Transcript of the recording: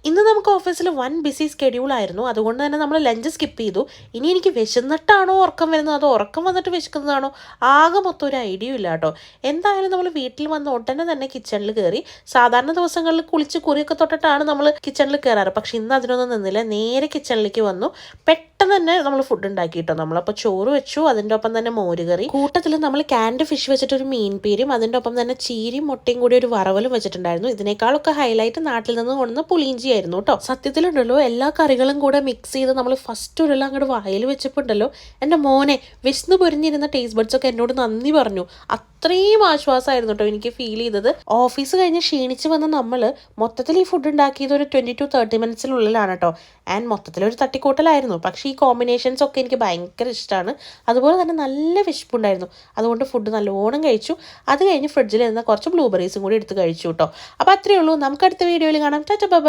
ഇന്ന് നമുക്ക് ഓഫീസിൽ വൺ ബിസി സ്കെഡ്യൂൾ ആയിരുന്നു. അതുകൊണ്ട് തന്നെ നമ്മൾ ലഞ്ച് സ്കിപ്പ് ചെയ്തു. ഇനി എനിക്ക് വിശന്നിട്ടാണോ ഉറക്കം വരുന്നത്, അതോ ഉറക്കം വന്നിട്ട് വിശക്കുന്നതാണോ, ആകെ മൊത്തം ഒരു ഐഡിയ ഇല്ല കേട്ടോ. എന്തായാലും നമ്മൾ വീട്ടിൽ വന്ന് ഉടനെ തന്നെ കിച്ചണിൽ കയറി. സാധാരണ ദിവസങ്ങളിൽ കുളിച്ച് കുറിയൊക്കെ തൊട്ടിട്ടാണ് നമ്മൾ കിച്ചണിൽ കയറാറ്. പക്ഷെ ഇന്ന് അതിനൊന്നും നിന്നില്ല, നേരെ കിച്ചണിലേക്ക് വന്നു. പെട്ടെന്ന് തന്നെ നമ്മൾ ഫുഡ് ഉണ്ടാക്കി കേട്ടോ. നമ്മളപ്പോൾ ചോറ് വെച്ചു, അതിൻ്റെ ഒപ്പം തന്നെ മോരുകറി, കൂട്ടത്തിൽ നമ്മൾ ക്യാൻഡ് ഫിഷ് വെച്ചിട്ട് ഒരു മീൻ പീരും, അതിൻ്റെ ഒപ്പം തന്നെ ചീരയും മുട്ടയും കൂടി ഒരു വറവലും വെച്ചിട്ടുണ്ടായിരുന്നു. ഇതിനേക്കാളൊക്കെ ഹൈലൈറ്റ് നാട്ടിൽ നിന്ന് കൊണ്ടുവന്ന പുളിയിഞ്ചി ആയിരുന്നു കേട്ടോ. സത്യത്തിലുണ്ടല്ലോ, എല്ലാ കറികളും കൂടെ മിക്സ് ചെയ്ത് നമ്മൾ ഫസ്റ്റ് ഒരു അങ്ങോട്ട് വായിൽ വെച്ചപ്പോണ്ടല്ലോ, എൻ്റെ മോനെ വിശന്ന് പൊരിഞ്ഞിരുന്ന ടേസ്റ്റ് ബഡ്സ് ഒക്കെ എന്നോട് നന്ദി പറഞ്ഞു. അത്രയും ആശ്വാസമായിരുന്നു കേട്ടോ എനിക്ക് ഫീൽ ചെയ്തത്. ഓഫീസ് കഴിഞ്ഞ് ക്ഷീണിച്ച് വന്ന നമ്മൾ മൊത്തത്തിൽ ഈ ഫുഡ് ഉണ്ടാക്കിയത് ഒരു 20 to 30 മിനിറ്റ്സിനുള്ളിലാണ് കേട്ടോ. ആൻഡ് മൊത്തത്തിലൊരു തട്ടിക്കൂട്ടലായിരുന്നു. പക്ഷേ ഈ കോമ്പിനേഷൻസ് ഒക്കെ എനിക്ക് ഭയങ്കര ഇഷ്ടമാണ്. അതുപോലെ തന്നെ നല്ല വിശപ്പുണ്ടായിരുന്നു. അതുകൊണ്ട് ഫുഡ് നല്ലോണം കഴിച്ചു. അത് കഴിഞ്ഞ് ഫ്രിഡ്ജിൽ ഇരുന്ന കുറച്ച് ബ്ലൂബെറീസും കൂടി എടുത്ത് കഴിച്ചു കേട്ടോ. അപ്പോൾ അത്രയേ ഉള്ളൂ. നമുക്ക് അടുത്ത വീഡിയോയിൽ കാണാം. Tata bye.